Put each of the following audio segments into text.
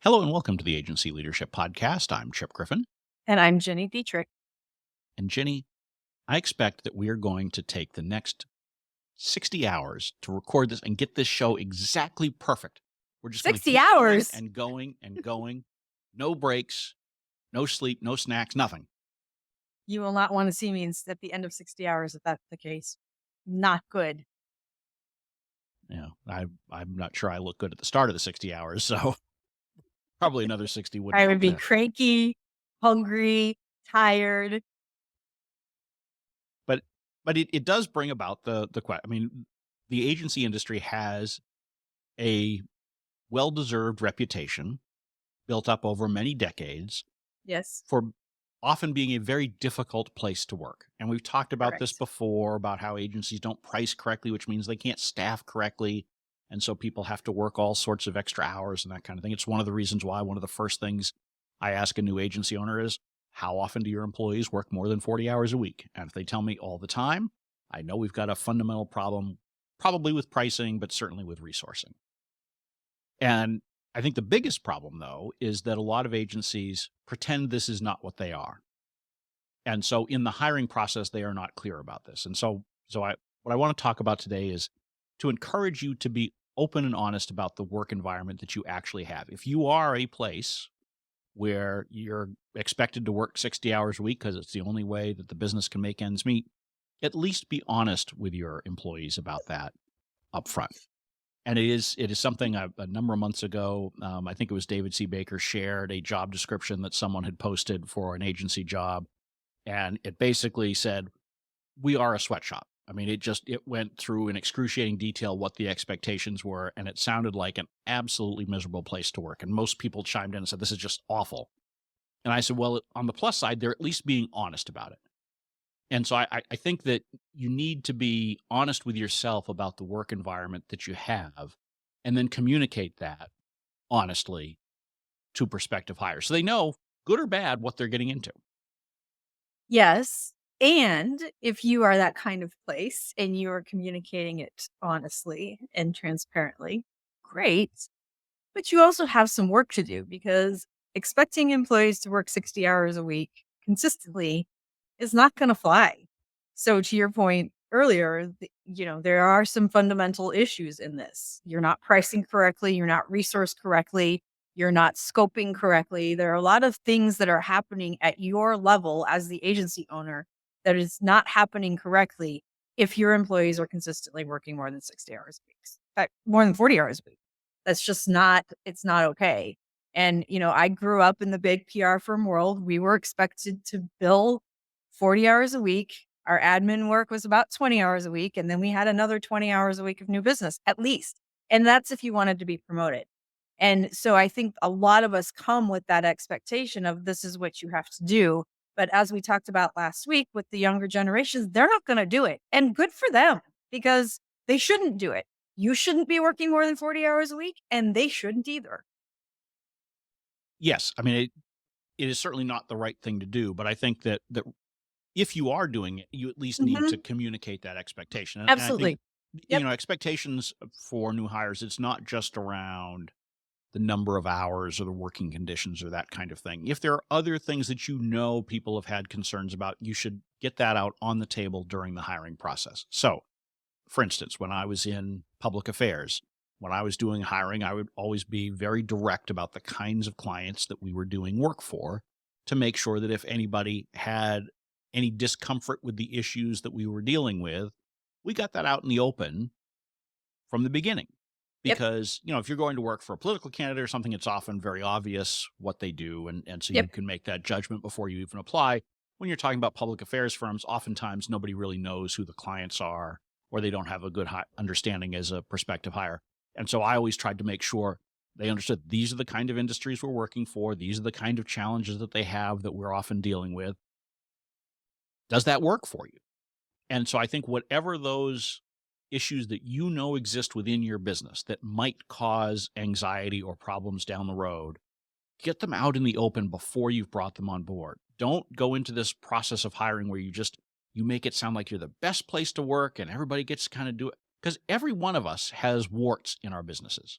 Hello and welcome to the Agency Leadership Podcast. I'm Chip Griffin. And I'm Jenny Dietrich. And Jenny, I expect that we are going to take the next 60 hours to record this and get this show exactly perfect. We're just going to 60 keep going hours. and going and going. No breaks, no sleep, no snacks, nothing. You will not want to see me at the end of 60 hours if that's the case. Not good. Yeah, I'm not sure I look good at the start of the 60 hours, so probably another 60 wouldn't I would help be that. cranky, hungry, tired. But it does bring about the question. I mean, the agency industry has a well-deserved reputation built up over many decades Yes, for often being a very difficult place to work. And we've talked about this correct. before about how agencies don't price correctly, which means they can't staff correctly. And so people have to work all sorts of extra hours and that kind of thing. It's one of the reasons why one of the first things I ask a new agency owner is, how often do your employees work more than 40 hours a week? And if they tell me all the time, I know we've got a fundamental problem, probably with pricing, but certainly with resourcing. And I think the biggest problem, though, is that a lot of agencies pretend this is not what they are. And so in the hiring process, they are not clear about this. And what I want to talk about today is to encourage you to be open and honest about the work environment that you actually have. If you are a place where you're expected to work 60 hours a week because it's the only way that the business can make ends meet, at least be honest with your employees about that up front. And it is something a number of months ago, I think it was David C. Baker shared a job description that someone had posted for an agency job. And it basically said, we are a sweatshop. I mean, it went through in excruciating detail what the expectations were. And it sounded like an absolutely miserable place to work. And most people chimed in and said, this is just awful. And I said, well, on the plus side, they're at least being honest about it. And so I think that you need to be honest with yourself about the work environment that you have and then communicate that honestly to prospective hires. So they know, good or bad, what they're getting into. Yes. And if you are that kind of place and you are communicating it honestly and transparently, great. But you also have some work to do because expecting employees to work 60 hours a week consistently is not going to fly. So to your point earlier, there are some fundamental issues in this. You're not pricing correctly, you're not resourced correctly, you're not scoping correctly. There are a lot of things that are happening at your level as the agency owner that is not happening correctly if your employees are consistently working more than 60 hours a week. In fact, more than 40 hours a week. That's just not, it's not okay. And, I grew up in the big PR firm world. We were expected to bill 40 hours a week. Our admin work was about 20 hours a week. And then we had another 20 hours a week of new business, at least. And that's if you wanted to be promoted. And so I think a lot of us come with that expectation of this is what you have to do. But as we talked about last week with the younger generations, they're not going to do it. And good for them because they shouldn't do it. You shouldn't be working more than 40 hours a week, and they shouldn't either. Yes, I mean, it is certainly not the right thing to do, but I think that if you are doing it, you at least need to Mhm. communicate that expectation. And I think, Absolutely. Yep. expectations for new hires, it's not just around the number of hours or the working conditions or that kind of thing. If there are other things that people have had concerns about, you should get that out on the table during the hiring process. So, for instance, when I was in public affairs, when I was doing hiring, I would always be very direct about the kinds of clients that we were doing work for to make sure that if anybody had any discomfort with the issues that we were dealing with, we got that out in the open from the beginning. Yep. Because, if you're going to work for a political candidate or something, it's often very obvious what they do. And so you Yep. can make that judgment before you even apply. When you're talking about public affairs firms, oftentimes nobody really knows who the clients are, or they don't have a good understanding as a prospective hire. And so I always tried to make sure they understood these are the kind of industries we're working for. These are the kind of challenges that they have that we're often dealing with. Does that work for you? And so I think whatever those issues that exist within your business that might cause anxiety or problems down the road, get them out in the open before you've brought them on board. Don't go into this process of hiring where you make it sound like you're the best place to work and everybody gets to kind of do it. Because every one of us has warts in our businesses.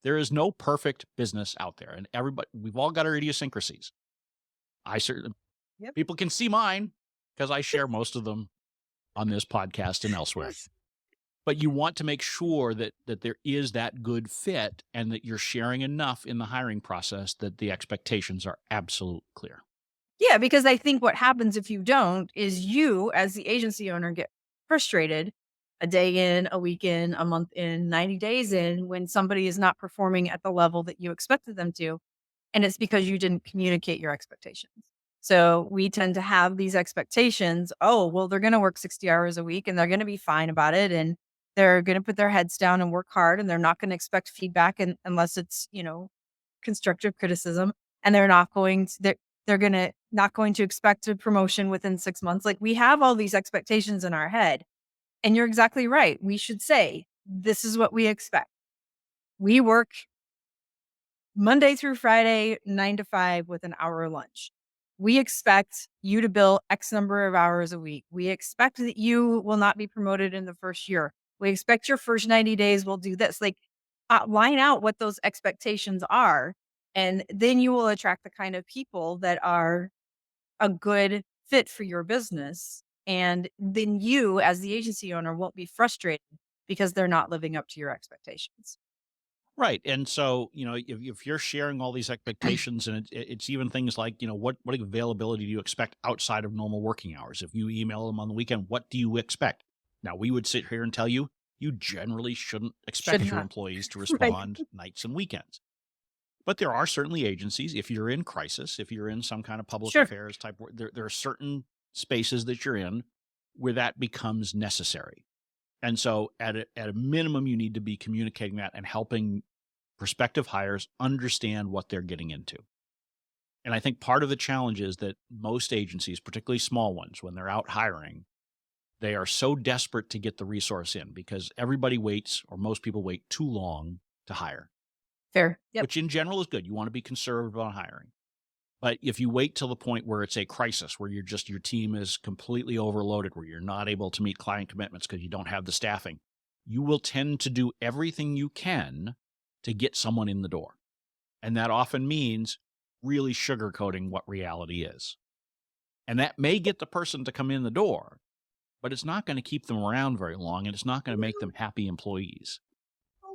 There is no perfect business out there, and we've all got our idiosyncrasies. I certainly Yep. People can see mine because I share most of them on this podcast and elsewhere. Yes. But you want to make sure that there is that good fit and that you're sharing enough in the hiring process that the expectations are absolutely clear. Yeah, because I think what happens if you don't is you, as the agency owner, get frustrated a day in, a week in, a month in, 90 days in when somebody is not performing at the level that you expected them to. And it's because you didn't communicate your expectations. So we tend to have these expectations. Oh, well, they're going to work 60 hours a week and they're going to be fine about it. And they're going to put their heads down and work hard. And they're not going to expect feedback unless it's, constructive criticism. And they're going to not going to expect a promotion within 6 months. Like, we have all these expectations in our head. And you're exactly right. We should say, this is what we expect. We work Monday through Friday, 9 to 5 with an hour lunch. We expect you to bill X number of hours a week. We expect that you will not be promoted in the first year. We expect your first 90 days will do this. Like, line out what those expectations are. And then you will attract the kind of people that are a good fit for your business. And then you, as the agency owner, won't be frustrated because they're not living up to your expectations. Right. And so, if you're sharing all these expectations and it's even things like, what availability do you expect outside of normal working hours? If you email them on the weekend, what do you expect? Now, we would sit here and tell you, you generally shouldn't Should expect your not. employees to Right. respond nights and weekends. But there are certainly agencies, if you're in crisis, if you're in some kind of public Sure. affairs type work, there are certain spaces that you're in where that becomes necessary. And so at a minimum, you need to be communicating that and helping prospective hires understand what they're getting into. And I think part of the challenge is that most agencies, particularly small ones, when they're out hiring, they are so desperate to get the resource in because everybody waits, or most people wait too long to hire, Fair. Yep. which in general is good. You want to be conservative on hiring. But if you wait till the point where it's a crisis, where your team is completely overloaded, where you're not able to meet client commitments because you don't have the staffing, you will tend to do everything you can to get someone in the door. And that often means really sugarcoating what reality is. And that may get the person to come in the door, but it's not going to keep them around very long, and it's not going to make them happy employees.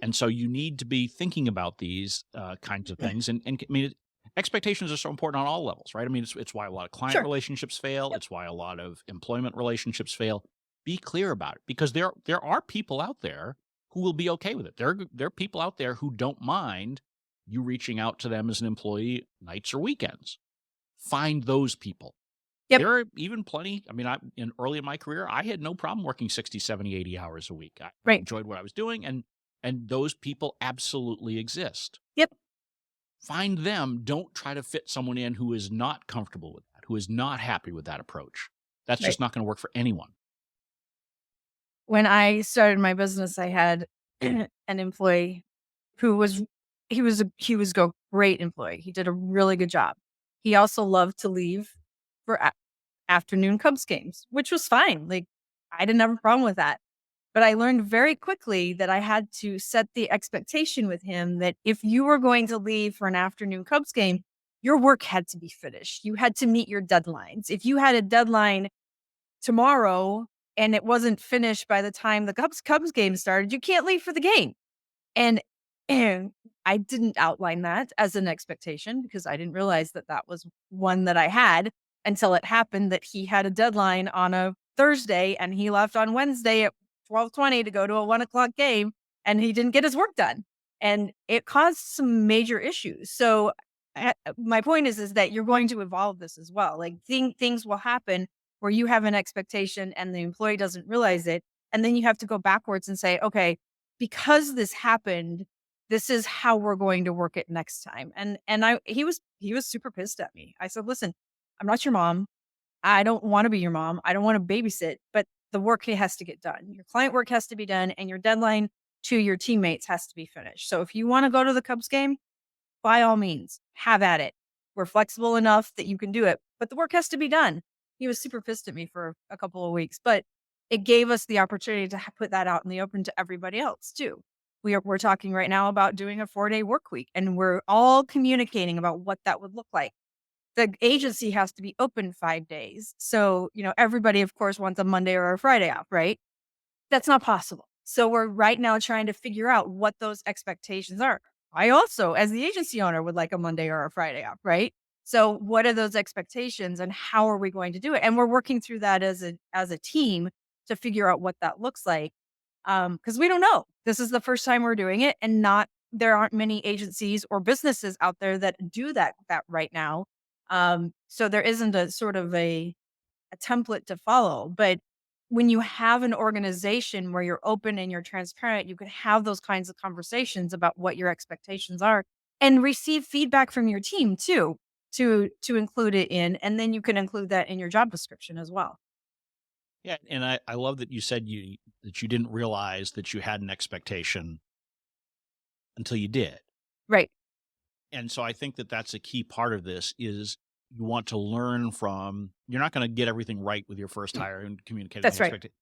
And so you need to be thinking about these kinds of things. And I mean, expectations are so important on all levels, right? I mean, it's why a lot of client Sure. relationships fail. Yep. It's why a lot of employment relationships fail. Be clear about it, because there are people out there who will be okay with it. There are people out there who don't mind you reaching out to them as an employee nights or weekends. Find those people. Yep. There are even plenty. I mean, early in my career, I had no problem working 60, 70, 80 hours a week. I Right. enjoyed what I was doing, and those people absolutely exist. Yep. Find them. Don't try to fit someone in who is not comfortable with that, who is not happy with that approach. That's Right. just not going to work for anyone. When I started my business, I had an employee who was he was a great employee. He did a really good job. He also loved to leave for afternoon Cubs games, which was fine. Like, I didn't have a problem with that. But I learned very quickly that I had to set the expectation with him that if you were going to leave for an afternoon Cubs game, your work had to be finished. You had to meet your deadlines. If you had a deadline tomorrow and it wasn't finished by the time the Cubs game started, you can't leave for the game. And and I didn't outline that as an expectation because I didn't realize that that was one that I had until it happened that he had a deadline on a Thursday and he left on Wednesday at 12:20 to go to a 1 o'clock game and he didn't get his work done. And it caused some major issues. So my point is that you're going to evolve this as well. Like, things will happen where you have an expectation and the employee doesn't realize it. And then you have to go backwards and say, okay, because this happened, this is how we're going to work it next time. And he was super pissed at me. I said, listen, I'm not your mom. I don't want to be your mom. I don't want to babysit, but the work has to get done. Your client work has to be done and your deadline to your teammates has to be finished. So if you want to go to the Cubs game, by all means, have at it. We're flexible enough that you can do it, but the work has to be done. He was super pissed at me for a couple of weeks, but it gave us the opportunity to put that out in the open to everybody else too. We're talking right now about doing a 4-day work week, and we're all communicating about what that would look like. The agency has to be open 5 days. So, everybody, of course, wants a Monday or a Friday off, right? That's not possible. So we're right now trying to figure out what those expectations are. I also, as the agency owner, would like a Monday or a Friday off, right? So what are those expectations and how are we going to do it? And we're working through that as a team to figure out what that looks like. Because we don't know. This is the first time we're doing it, and not there aren't many agencies or businesses out there that do that right now. So there isn't a sort of a template to follow. But when you have an organization where you're open and you're transparent, you can have those kinds of conversations about what your expectations are and receive feedback from your team too, to include it in, and then you can include that in your job description as well. Yeah, and I love that you said that you didn't realize that you had an expectation until you did. Right. And so I think that that's a key part of this is you want to learn from you're not going to get everything right with your first hire and communicating the That's right. expectation.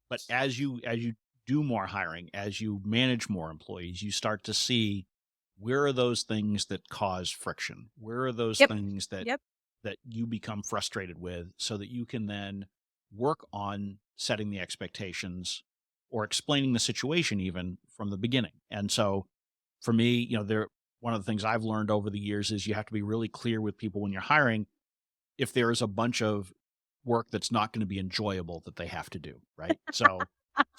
But as you do more hiring, as you manage more employees, you start to see where are those things that cause friction? Where are those Yep. things that Yep. you become frustrated with so that you can then work on setting the expectations or explaining the situation even from the beginning. And so for me, there one of the things I've learned over the years is you have to be really clear with people when you're hiring if there is a bunch of work that's not going to be enjoyable that they have to do, right? So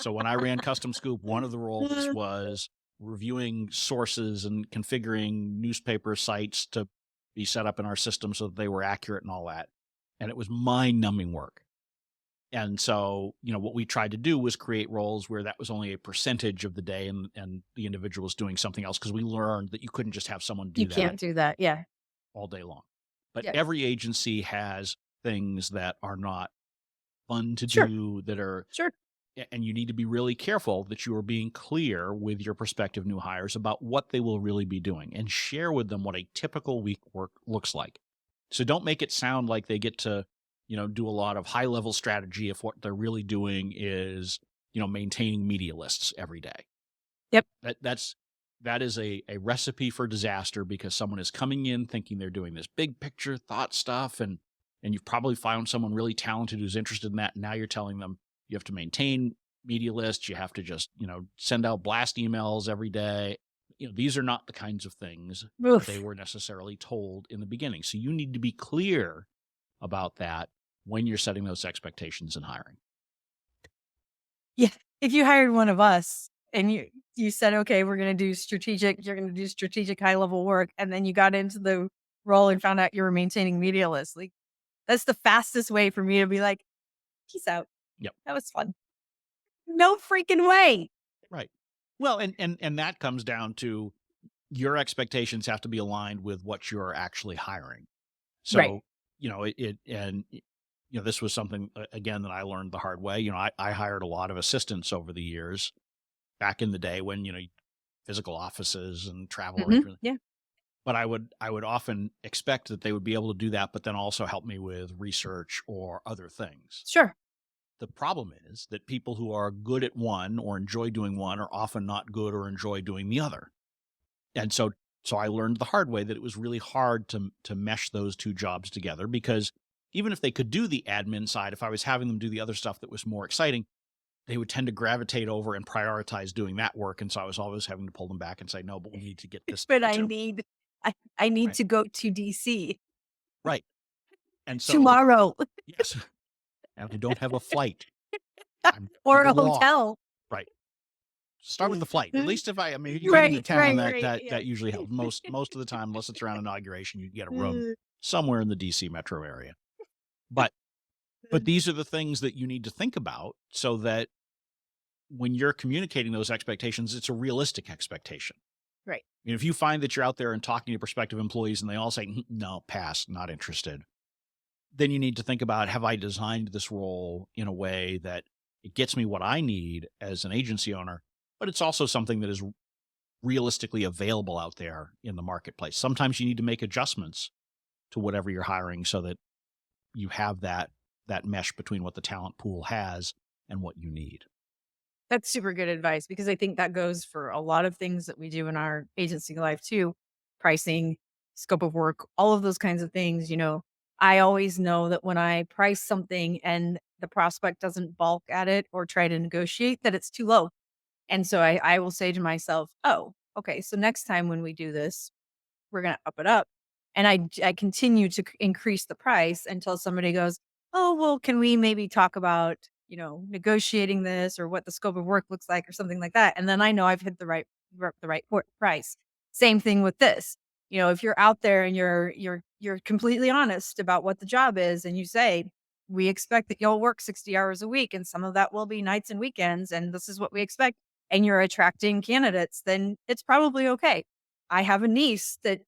when I ran Custom Scoop, one of the roles was reviewing sources and configuring newspaper sites to be set up in our system so that they were accurate and all that. And it was mind-numbing work. And so, what we tried to do was create roles where that was only a percentage of the day and the individual was doing something else because we learned that you couldn't just have someone You do that can't do that. Yeah. all day long. But Yeah. every agency has things that are not fun to Sure. do that are Sure. and you need to be really careful that you are being clear with your prospective new hires about what they will really be doing and share with them what a typical week work looks like. So don't make it sound like they get to, do a lot of high level strategy if what they're really doing is, maintaining media lists every day. Yep. That is a recipe for disaster because someone is coming in thinking they're doing this big picture thought stuff and you've probably found someone really talented who's interested in that. And now you're telling them you have to maintain media lists, you have to just, send out blast emails every day. These are not the kinds of things that they Oof. were necessarily told in the beginning. So you need to be clear about that when you're setting those expectations and hiring. Yeah. If you hired one of us and you said, "Okay, you're gonna do strategic high level work," and then you got into the role and found out you were maintaining media lists, like, that's the fastest way for me to be like, "Peace out. Yep. That was fun." No freaking way. Right. Well, and that comes down to your expectations have to be aligned with what you're actually hiring. Right. So, this was something again that I learned the hard way. I hired a lot of assistants over the years back in the day when, physical offices and travel Mhm. arrangements. Yeah. But I would often expect that they would be able to do that, but then also help me with research or other things. Sure. The problem is that people who are good at one or enjoy doing one are often not good or enjoy doing the other. And so I learned the hard way that it was really hard to mesh those two jobs together because even if they could do the admin side, if I was having them do the other stuff that was more exciting, they would tend to gravitate over and prioritize doing that work. And so I was always having to pull them back and say, no, but we need to get this But done too. I need Right. to go to DC Right. And so, tomorrow yes, and I don't have a flight. I'm or a people off. hotel. Right. Start with the flight. At least if you get into Right, town, right, that right, that yeah. that usually helps. Most of the time, unless it's around inauguration, you can get a room somewhere in the DC metro area. But these are the things that you need to think about so that when you're communicating those expectations, it's a realistic expectation. Right. If you find that you're out there and talking to prospective employees and they all say, no, pass, not interested, then you need to think about, have I designed this role in a way that it gets me what I need as an agency owner, but it's also something that is realistically available out there in the marketplace. Sometimes you need to make adjustments to whatever you're hiring so that you have that mesh between what the talent pool has and what you need. That's super good advice because I think that goes for a lot of things that we do in our agency life too. Pricing, scope of work, all of those kinds of things. I always know that when I price something and the prospect doesn't balk at it or try to negotiate, that it's too low. And so I will say to myself, oh, okay, so next time when we do this, we're gonna up it up. And I continue to increase the price until somebody goes, "Oh, well, can we maybe talk about, negotiating this or what the scope of work looks like or something like that?" And then I know I've hit the right price. Same thing with this. If you're out there and you're completely honest about what the job is and you say, "We expect that you'll work 60 hours a week and some of that will be nights and weekends and this is what we expect," and you're attracting candidates, then it's probably okay. I have a niece that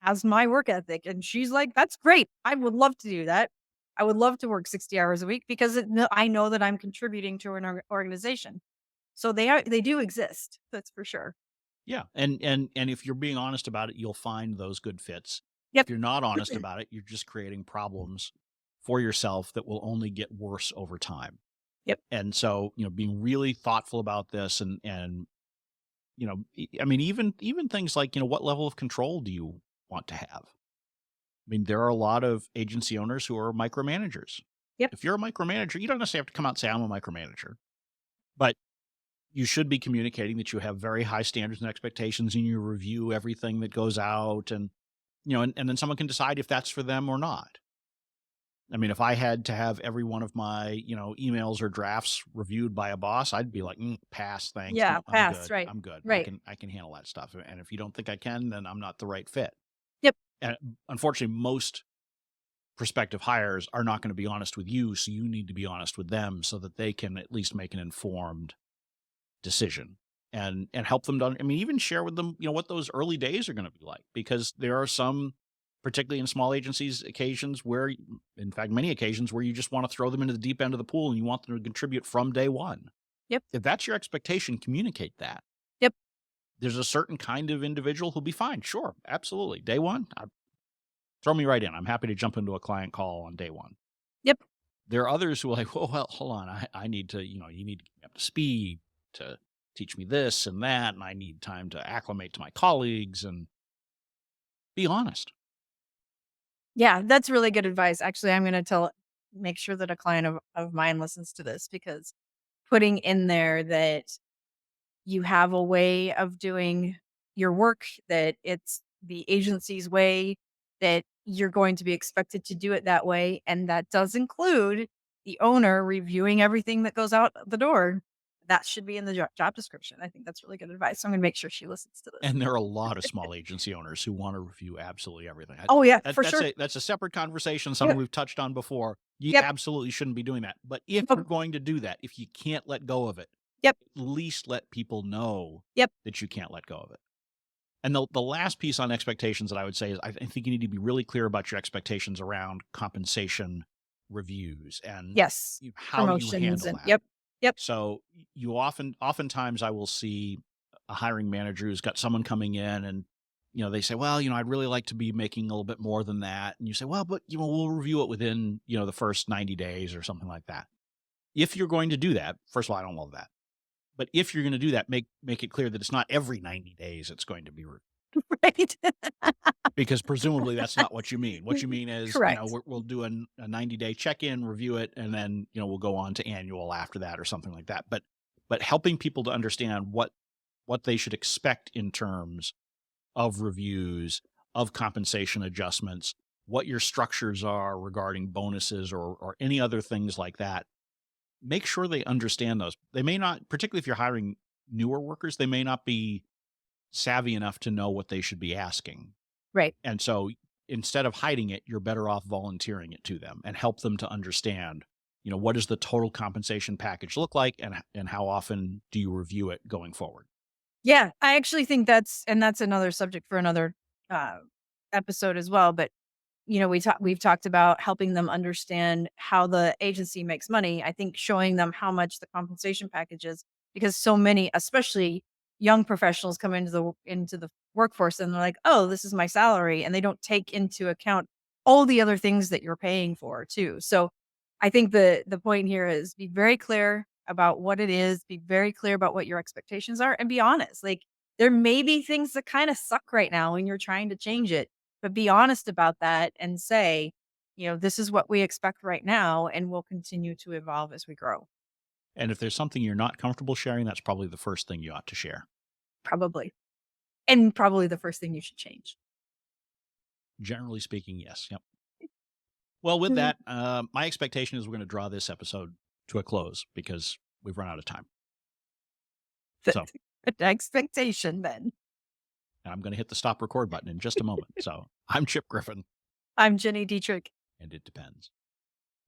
has my work ethic, and she's like, "That's great. I would love to do that. I would love to work 60 hours a week because I know that I'm contributing to an organization." So they do exist. That's for sure. Yeah, and if you're being honest about it, you'll find those good fits. Yep. If you're not honest about it, you're just creating problems for yourself that will only get worse over time. Yep. And so, being really thoughtful about this and I mean, even things like, what level of control do you want to have? I mean, there are a lot of agency owners who are micromanagers. Yep. If you're a micromanager, you don't necessarily have to come out and say, I'm a micromanager, but you should be communicating that you have very high standards and expectations and you review everything that goes out and then someone can decide if that's for them or not. I mean, if I had to have every one of my, emails or drafts reviewed by a boss, I'd be like, pass, thanks. Yeah, I'm pass, good. right. I'm good. I Right. can I can handle that stuff. And if you don't think I can, then I'm not the right fit. Yep. And unfortunately, most prospective hires are not going to be honest with you, so you need to be honest with them so that they can at least make an informed decision and help them to, I mean, even share with them, what those early days are going to be like, because there are some, particularly in small agencies, occasions where, in fact, many occasions where you just want to throw them into the deep end of the pool and you want them to contribute from day one. Yep. If that's your expectation, communicate that. Yep. There's a certain kind of individual who'll be fine. Sure, absolutely. Day one, throw me right in. I'm happy to jump into a client call on day one. Yep. There are others who are like, well, hold on. I need to, you need to get me up to speed to teach me this and that. And I need time to acclimate to my colleagues and be honest. Yeah, that's really good advice. Actually, I'm gonna make sure that a client of mine listens to this because putting in there that you have a way of doing your work, that it's the agency's way, that you're going to be expected to do it that way. And that does include the owner reviewing everything that goes out the door. That should be in the job description. I think that's really good advice. So I'm going to make sure she listens to this. And there are a lot of small agency owners who want to review absolutely everything. Oh, yeah, That, for that's sure. that's a separate conversation, something Yep. we've touched on before. You Yep. absolutely shouldn't be doing that. But if Nope. you're going to do that, if you can't let go of it, Yep. at least let people know Yep. that you can't let go of it. And the last piece on expectations that I would say is I think you need to be really clear about your expectations around compensation reviews and Yes. how you Promotions handle and that. yep. Yep. So you oftentimes I will see a hiring manager who's got someone coming in and they say, well, I'd really like to be making a little bit more than that. And you say, well, but we'll review it within, the first 90 days or something like that. If you're going to do that, first of all, I don't love that. But if you're going to do that, make it clear that it's not every 90 days it's going to be reviewed. Right. Because presumably that's not what you mean. What you mean is, Correct. we'll do a 90-day check-in, review it, and then, we'll go on to annual after that or something like that. But helping people to understand what they should expect in terms of reviews, of compensation adjustments, what your structures are regarding bonuses or any other things like that. Make sure they understand those. They may not, particularly if you're hiring newer workers, they may not be savvy enough to know what they should be asking. Right. And so instead of hiding it, you're better off volunteering it to them and help them to understand, what does the total compensation package look like and how often do you review it going forward? Yeah, I actually think that's another subject for another uh, episode as well. But we've talked about helping them understand how the agency makes money. I think showing them how much the compensation package is, because so many, especially young professionals, come into the workforce and they're like, "Oh, this is my salary," and they don't take into account all the other things that you're paying for too. So, I think the point here is be very clear about what it is, be very clear about what your expectations are, and be honest. Like, there may be things that kind of suck right now and you're trying to change it, but be honest about that and say, this is what we expect right now, and we'll continue to evolve as we grow. And if there's something you're not comfortable sharing, that's probably the first thing you ought to share. Probably. And probably the first thing you should change. Generally speaking, yes. Yep. Well, with Mhm. that, my expectation is we're going to draw this episode to a close because we've run out of time. The So, the expectation then. and I'm going to hit the stop record button in just a moment. So, I'm Chip Griffin, I'm Jenny Dietrich. and it depends.